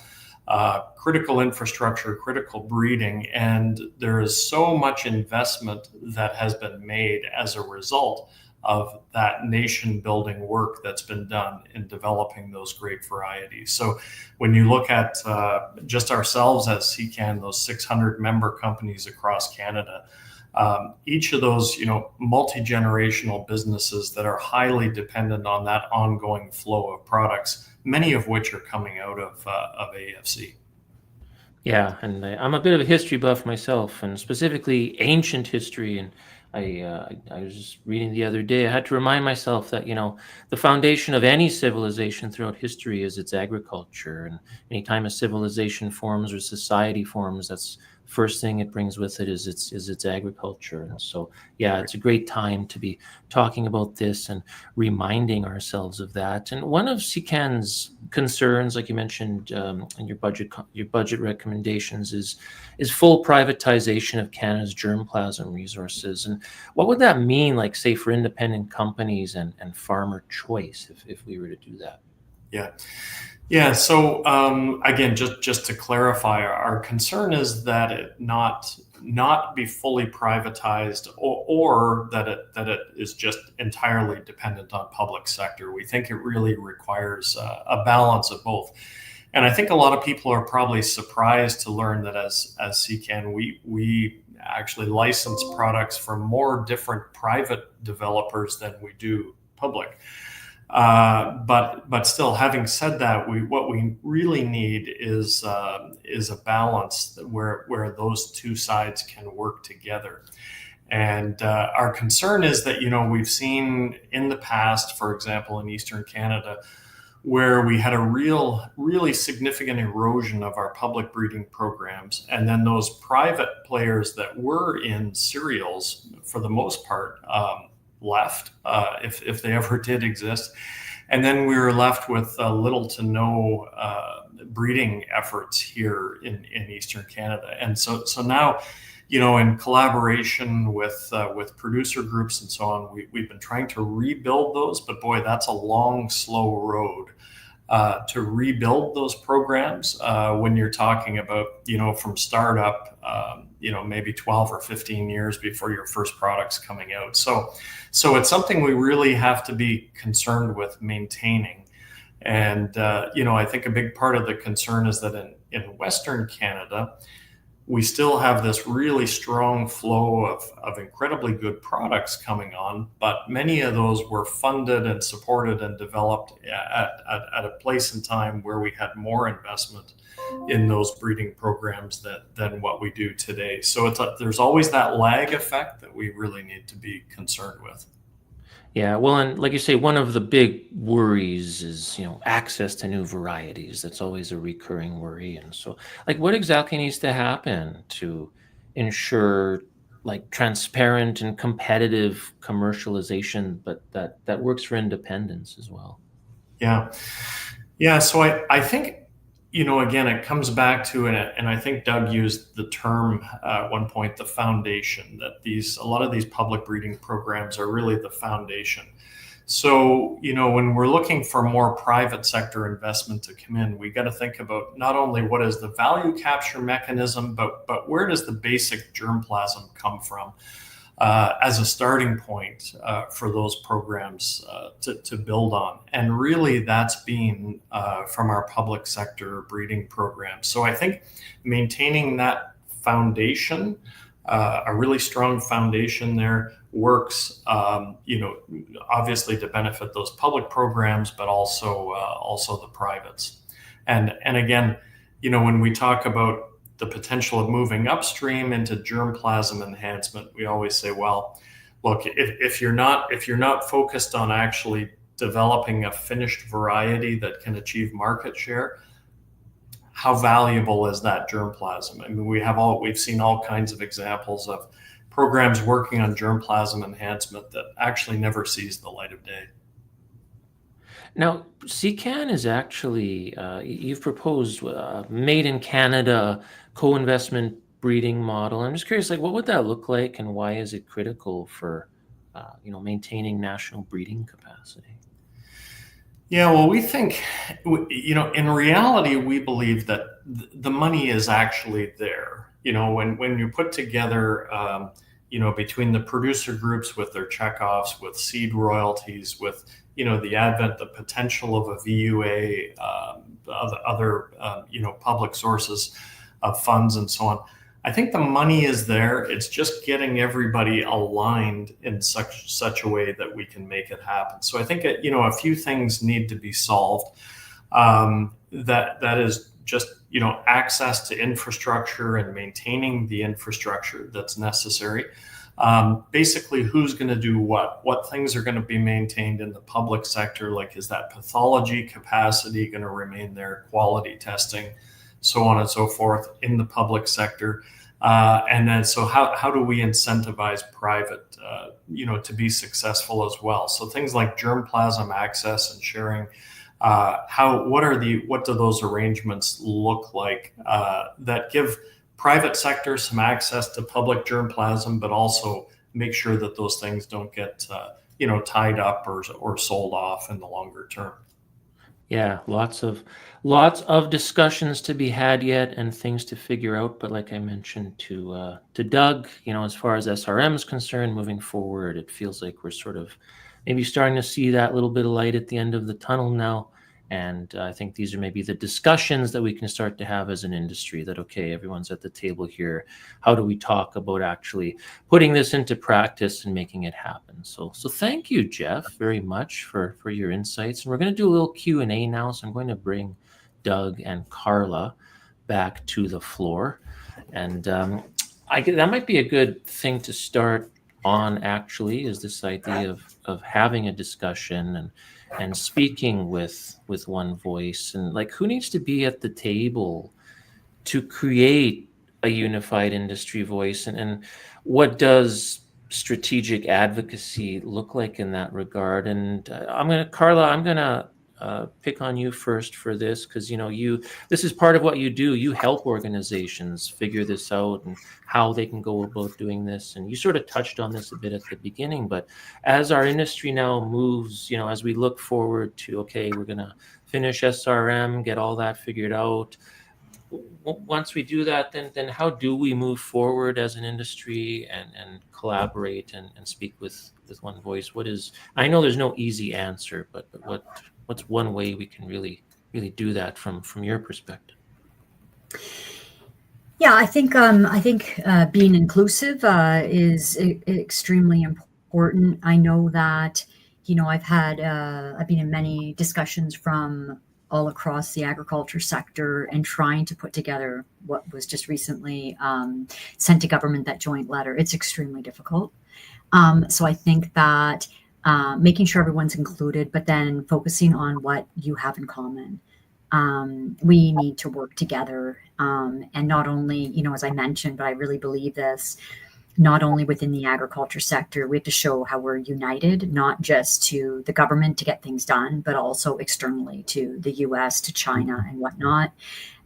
critical infrastructure, critical breeding, and there is so much investment that has been made as a result of that nation-building work that's been done in developing those great varieties. So when you look at just ourselves as CCAN, those 600 member companies across Canada, each of those, multi-generational businesses that are highly dependent on that ongoing flow of products, many of which are coming out of AFC. Yeah, and I'm a bit of a history buff myself, and specifically ancient history. And I was just reading the other day, I had to remind myself that, the foundation of any civilization throughout history is its agriculture. And anytime a civilization forms or society forms, that's first thing it brings with it is its agriculture. And so, yeah, it's a great time to be talking about this and reminding ourselves of that. And one of CCAN's concerns, like you mentioned in your budget recommendations, is full privatization of Canada's germplasm resources. And what would that mean, like, say, for independent companies and farmer choice if we were to do that? Yeah. So again, just to clarify, our concern is that it not be fully privatized, or that it is just entirely dependent on public sector. We think it really requires a balance of both. And I think a lot of people are probably surprised to learn that as CCAN, we actually license products from more different private developers than we do public. But still, having said that, what we really need is a balance where those two sides can work together. And our concern is that, we've seen in the past, for example, in Eastern Canada, where we had a really significant erosion of our public breeding programs, and then those private players that were in cereals, for the most part, left, if they ever did exist. And then we were left with little to no breeding efforts here in Eastern Canada. And so now, in collaboration with producer groups and so on, we've been trying to rebuild those, but boy, that's a long, slow road to rebuild those programs when you're talking about, from startup, maybe 12 or 15 years before your first product's coming out. So it's something we really have to be concerned with maintaining. And, I think a big part of the concern is that in Western Canada, we still have this really strong flow of incredibly good products coming on, but many of those were funded and supported and developed at a place in time where we had more investment in those breeding programs than what we do today. So there's always that lag effect that we really need to be concerned with. Yeah, well, and like you say, one of the big worries is, access to new varieties. That's always a recurring worry. And so, like, what exactly needs to happen to ensure, like, transparent and competitive commercialization, but that works for independence as well? Yeah. So I think, again, it comes back to, and I think Doug used the term at one point, the foundation, that a lot of these public breeding programs are really the foundation. So, when we're looking for more private sector investment to come in, we got to think about not only what is the value capture mechanism, but where does the basic germplasm come from as a starting point for those programs to build on. And really that's been from our public sector breeding programs. So I think maintaining that foundation, a really strong foundation there, works, obviously to benefit those public programs, but also the privates. And again, when we talk about the potential of moving upstream into germplasm enhancement, we always say, well, look, if you're not focused on actually developing a finished variety that can achieve market share, how valuable is that germplasm? I mean, we've seen all kinds of examples of programs working on germplasm enhancement that actually never sees the light of day. Now, CCAN is actually, you've proposed a made in Canada co-investment breeding model. I'm just curious, like, what would that look like, and why is it critical for, maintaining national breeding capacity? Yeah, well, we think, in reality, we believe that the money is actually there. When you put together, between the producer groups with their checkoffs, with seed royalties, with the advent, the potential of a VUA, other public sources of funds and so on. I think the money is there. It's just getting everybody aligned in such a way that we can make it happen. So I think a few things need to be solved. That is just access to infrastructure and maintaining the infrastructure that's necessary. Basically, who's going to do what things are going to be maintained in the public sector, like is that pathology capacity going to remain there, quality testing, so on and so forth in the public sector. And then, so how do we incentivize private, to be successful as well? So things like germplasm access and sharing. What do those arrangements look like that give private sector some access to public germplasm, but also make sure that those things don't get tied up or sold off in the longer term? Yeah, lots of discussions to be had yet and things to figure out. But like I mentioned to Doug, as far as SRM is concerned, moving forward, it feels like we're sort of maybe starting to see that little bit of light at the end of the tunnel now. And I think these are maybe the discussions that we can start to have as an industry that, okay, everyone's at the table here. How do we talk about actually putting this into practice and making it happen? So thank you, Jeff, very much for your insights. And we're going to do a little Q&A now. So I'm going to bring Doug and Carla back to the floor. And that might be a good thing to start on, actually, is this idea of having a discussion and speaking with one voice, and like, who needs to be at the table to create a unified industry voice, and what does strategic advocacy look like in that regard? And Carla, I'm gonna pick on you first for this, because this is part of what you do. You help organizations figure this out and how they can go about doing this. And you sort of touched on this a bit at the beginning, but as our industry now moves, as we look forward to, okay, we're going to finish SRM, get all that figured out. Once we do that, then how do we move forward as an industry and collaborate and speak with one voice? I know there's no easy answer, but what's one way we can really do that from your perspective? Yeah, I think being inclusive is extremely important. I know that I've been in many discussions from all across the agriculture sector and trying to put together what was just recently sent to government, that joint letter. It's extremely difficult. So I think that making sure everyone's included, but then focusing on what you have in common. We need to work together, and not only, as I mentioned, but I really believe this, not only within the agriculture sector, we have to show how we're united, not just to the government to get things done, but also externally to the US, to China and whatnot.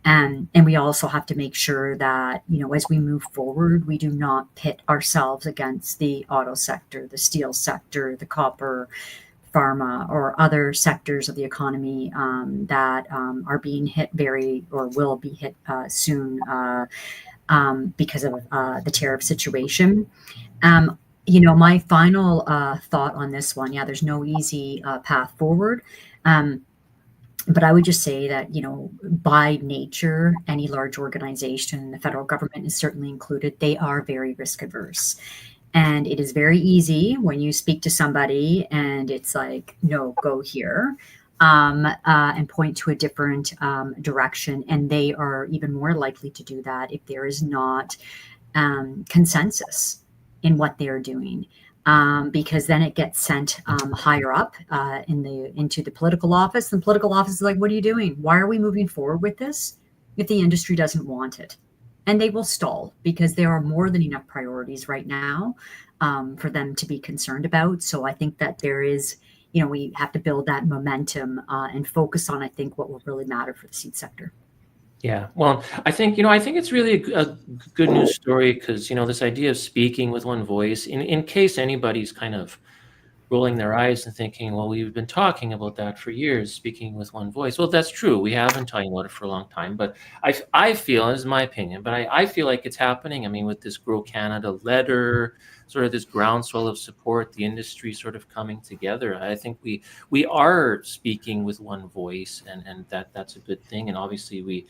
And we also have to make sure that, as we move forward, we do not pit ourselves against the auto sector, the steel sector, the copper, pharma, or other sectors of the economy that are being hit or will be hit soon because of the tariff situation. My final thought on this one, there's no easy path forward. But I would just say that, by nature, any large organization, the federal government is certainly included, they are very risk averse. And it is very easy when you speak to somebody and it's like, no, go here, and point to a different direction. And they are even more likely to do that if there is not consensus in what they're doing. Because then it gets sent higher up into the political office. And the political office is like, what are you doing? Why are we moving forward with this if the industry doesn't want it? And they will stall because there are more than enough priorities right now for them to be concerned about. So I think that there is, we have to build that momentum and focus on, I think, what will really matter for the seed sector. Yeah, well, I think it's really a good news story, because this idea of speaking with one voice, in case anybody's kind of rolling their eyes and thinking, well, we've been talking about that for years, speaking with one voice. Well, that's true. We have been talking about it for a long time, but I feel, this is my opinion, but I feel like it's happening. I mean, with this Grow Canada letter, sort of this groundswell of support, the industry sort of coming together. I think we are speaking with one voice, and that's a good thing. And obviously we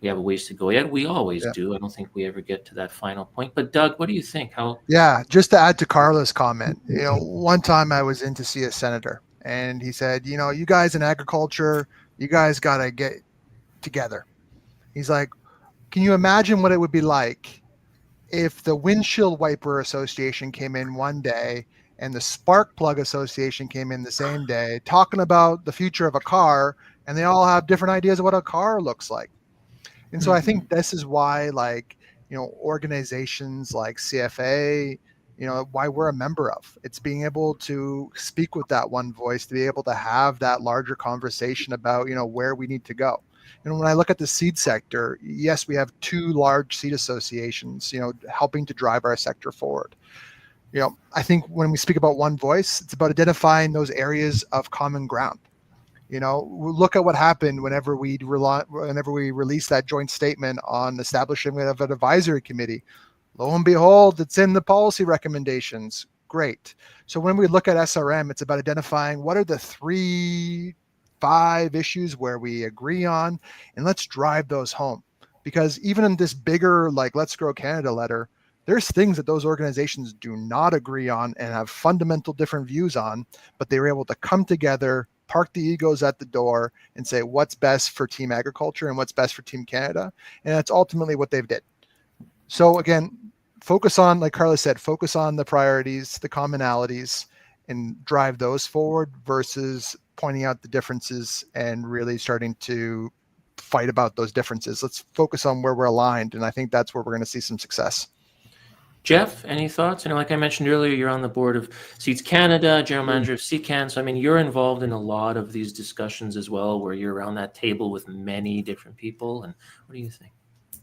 have a ways to go yet. We always do. I don't think we ever get to that final point. But Doug, what do you think? Yeah, just to add to Carla's comment, one time I was in to see a senator, and he said, you guys in agriculture, you guys got to get together. He's like, can you imagine what it would be like if the Windshield Wiper Association came in one day and the Spark Plug Association came in the same day, talking about the future of a car, and they all have different ideas of what a car looks like? And so I think this is why, organizations like CFIA, why we're a member of. It's being able to speak with that one voice, to be able to have that larger conversation about, where we need to go. And when I look at the seed sector, yes, we have 2 large seed associations, helping to drive our sector forward. I think when we speak about one voice, it's about identifying those areas of common ground. Look at what happened whenever we released that joint statement on establishment of an advisory committee. Lo and behold, it's in the policy recommendations. Great. So when we look at SRM, it's about identifying what are the 3-5 issues where we agree on, and let's drive those home. Because even in this bigger, Let's Grow Canada letter, there's things that those organizations do not agree on and have fundamental different views on, but they were able to come together, park the egos at the door, and say what's best for Team Agriculture and what's best for Team Canada. And that's ultimately what they've did. So again, focus on, like Carla said, focus on the priorities, the commonalities, and drive those forward versus pointing out the differences and really starting to fight about those differences. Let's focus on where we're aligned. And I think that's where we're going to see some success. Jeff, any thoughts? Like I mentioned earlier, you're on the board of Seeds Canada, general manager of CCAN. So, you're involved in a lot of these discussions as well, where you're around that table with many different people. And what do you think?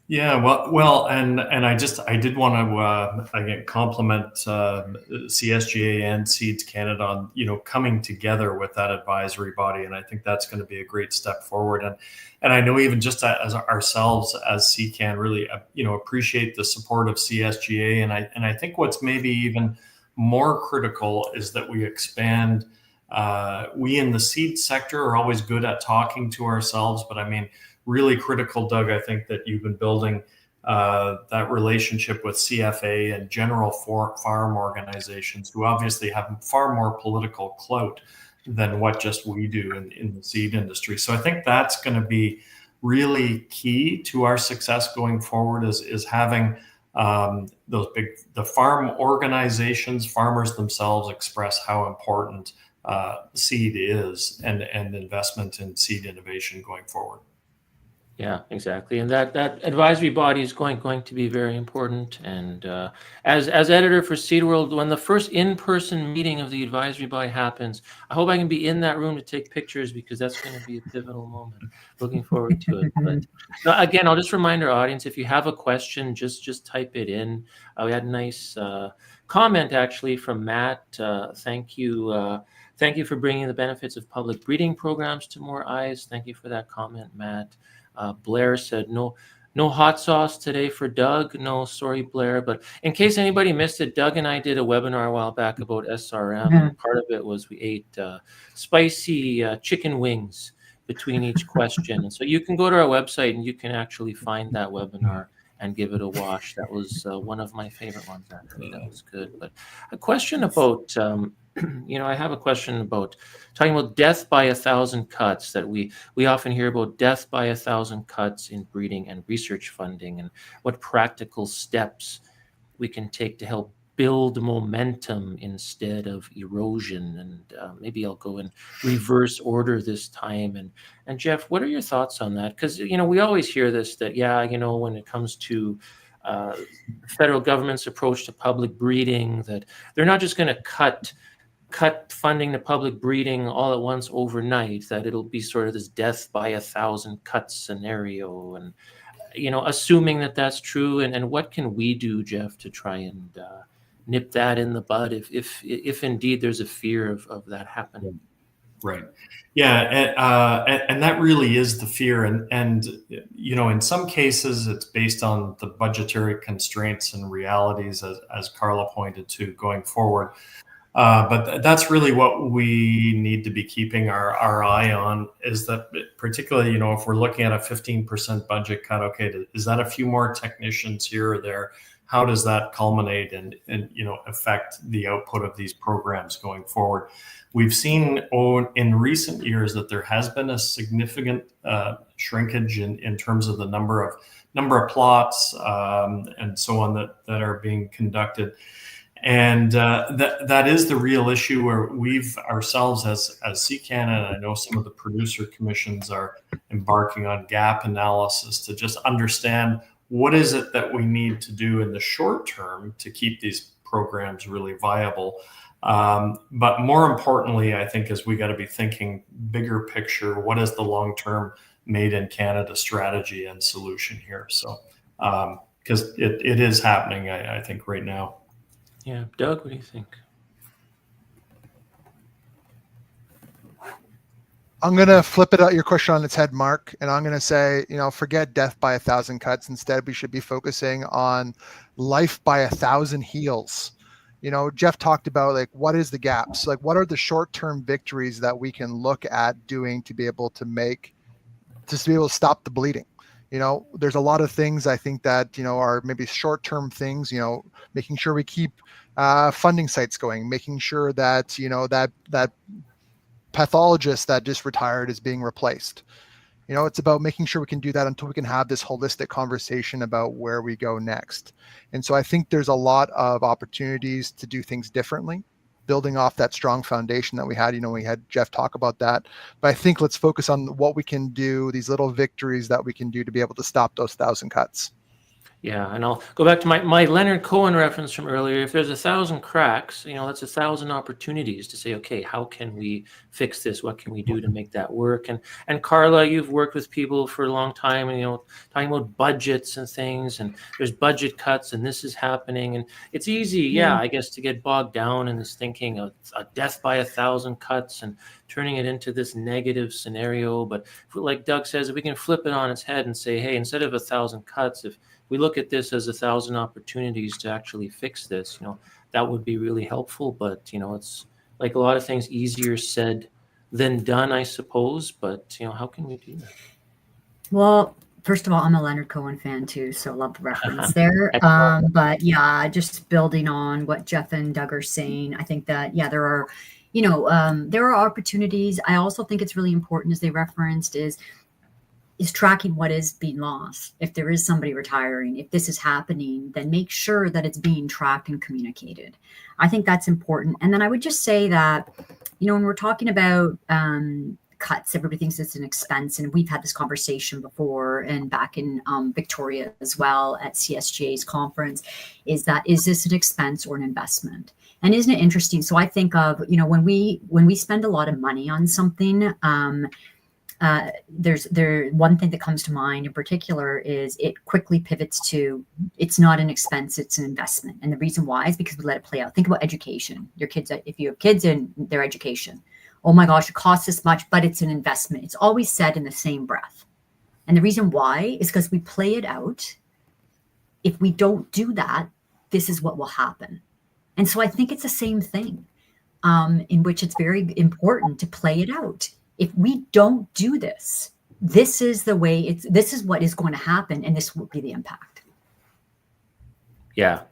Yeah, well, and I did want to again compliment CSGA and Seeds Canada on coming together with that advisory body, and I think that's going to be a great step forward. And I know even just as ourselves as CCAN really appreciate the support of CSGA, and I think what's maybe even more critical is that we expand. We in the seed sector are always good at talking to ourselves, but really critical, Doug, I think that you've been building that relationship with CFA and general farm organizations who obviously have far more political clout than what just we do in the seed industry. So I think that's going to be really key to our success going forward is having the farm organizations, farmers themselves express how important seed is and investment in seed innovation going forward. Yeah, exactly. And that advisory body is going to be very important. And as editor for Seed World, when the first in-person meeting of the advisory body happens, I hope I can be in that room to take pictures, because that's going to be a pivotal moment. Looking forward to it. But again, I'll just remind our audience, if you have a question, just type it in. We had a nice comment actually from Matt. Thank you. Thank you for bringing the benefits of public breeding programs to more eyes. Thank you for that comment, Matt. Blair said, no hot sauce today for Doug. No, sorry, Blair. But in case anybody missed it, Doug and I did a webinar a while back about SRM. Mm-hmm. And part of it was we ate spicy chicken wings between each question. And so you can go to our website and you can actually find that webinar and give it a watch. That was one of my favorite ones, actually. That was good. But a question about... I have a question about talking about death by 1,000 cuts, that we often hear about death by 1,000 cuts in breeding and research funding, and what practical steps we can take to help build momentum instead of erosion. And maybe I'll go in reverse order this time. And Jeff, what are your thoughts on that? Because, we always hear this, that, when it comes to federal government's approach to public breeding, that they're not just going to cut funding to public breeding all at once overnight, that it'll be sort of this death by 1,000 cuts scenario. And, assuming that that's true, and what can we do, Jeff, to try and nip that in the bud if indeed there's a fear of that happening? Right. Yeah. And that really is the fear. And in some cases, it's based on the budgetary constraints and realities, as Carla pointed to, going forward. But that's really what we need to be keeping our eye on, is that particularly, if we're looking at a 15% budget cut, okay, is that a few more technicians here or there? How does that culminate and affect the output of these programs going forward? We've seen in recent years that there has been a significant shrinkage in terms of the number of plots and so on that are being conducted. And that is the real issue, where we've ourselves as CCAN, and I know some of the producer commissions are embarking on gap analysis to just understand what is it that we need to do in the short term to keep these programs really viable? But more importantly, I think is we got to be thinking bigger picture. What is the long-term Made in Canada strategy and solution here? So, because it is happening, I think, right now. Yeah. Doug, what do you think? I'm going to flip your question on its head, Mark, and I'm going to say, forget death by 1,000 cuts. Instead, we should be focusing on life by 1,000 heals. Jeff talked about, like, what is the gaps? Like, what are the short-term victories that we can look at doing to be able to stop the bleeding? There's a lot of things I think that, are maybe short-term things, making sure we keep funding sites going, making sure that, that pathologist that just retired is being replaced. It's about making sure we can do that until we can have this holistic conversation about where we go next. And so I think there's a lot of opportunities to do things differently, building off that strong foundation that we had. We had Jeff talk about that. But I think let's focus on what we can do, these little victories that we can do to be able to stop those 1,000 cuts. Yeah, and I'll go back to my Leonard Cohen reference from earlier. If there's 1,000 cracks, that's 1,000 opportunities to say, okay, how can we fix this? What can we do to make that work? And Carla, you've worked with people for a long time, and talking about budgets and things, and there's budget cuts, and this is happening, and it's easy, I guess, to get bogged down in this thinking of a death by 1,000 cuts and turning it into this negative scenario. But like Doug says, if we can flip it on its head and say, hey, instead of 1,000 cuts, if we look at this as 1,000 opportunities to actually fix this, that would be really helpful. But, it's like a lot of things, easier said than done, I suppose. But, how can we do that? Well, first of all, I'm a Leonard Cohen fan too, so love the reference there. But yeah, just building on what Jeff and Doug are saying, I think that, there are, there are opportunities. I also think it's really important, as they referenced, is tracking what is being lost. If there is somebody retiring, if this is happening, then make sure that it's being tracked and communicated. I think that's important. And then I would just say that, when we're talking about cuts, everybody thinks it's an expense. And we've had this conversation before, and back in Victoria as well at CSGA's conference, is this an expense or an investment? And isn't it interesting? So I think of, when we spend a lot of money on something, there's one thing that comes to mind in particular is it quickly pivots to, it's not an expense, it's an investment. And the reason why is because we let it play out. Think about education. Your kids, if you have kids in their education, oh my gosh, it costs this much, but it's an investment. It's always said in the same breath. And the reason why is because we play it out. If we don't do that, this is what will happen. And so I think it's the same thing, in which it's very important to play it out. If we don't do this, this is the way this is what is going to happen, and this will be the impact. Yeah,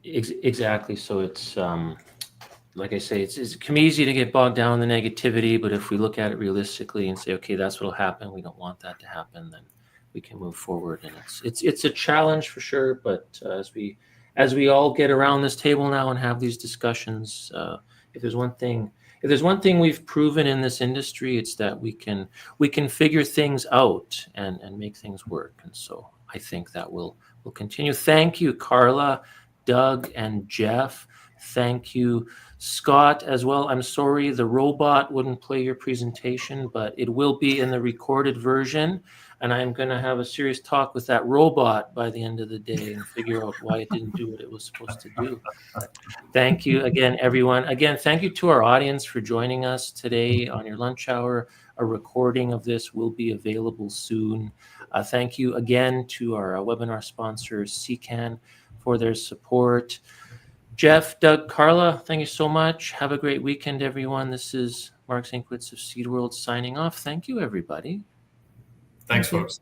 exactly. So it's like I say, it's easy to get bogged down in the negativity, but if we look at it realistically and say, okay, that's what'll happen, we don't want that to happen, then we can move forward. And it's a challenge for sure. But as we all get around this table now and have these discussions, if there's one thing we've proven in this industry, it's that we can figure things out and make things work. And so I think that will continue. Thank you, Carla, Doug, and Jeff. Thank you, Scott, as well. I'm sorry the robot wouldn't play your presentation, but it will be in the recorded version. And I'm going to have a serious talk with that robot by the end of the day and figure out why it didn't do what it was supposed to do. Thank you again, everyone. Again, thank you to our audience for joining us today on your lunch hour. A recording of this will be available soon. Thank you again to our webinar sponsors, CCAN, for their support. Jeff, Doug, Carla, thank you so much. Have a great weekend, everyone. This is Mark Zankwitz of Seed World signing off. Thank you, everybody. Thanks, folks.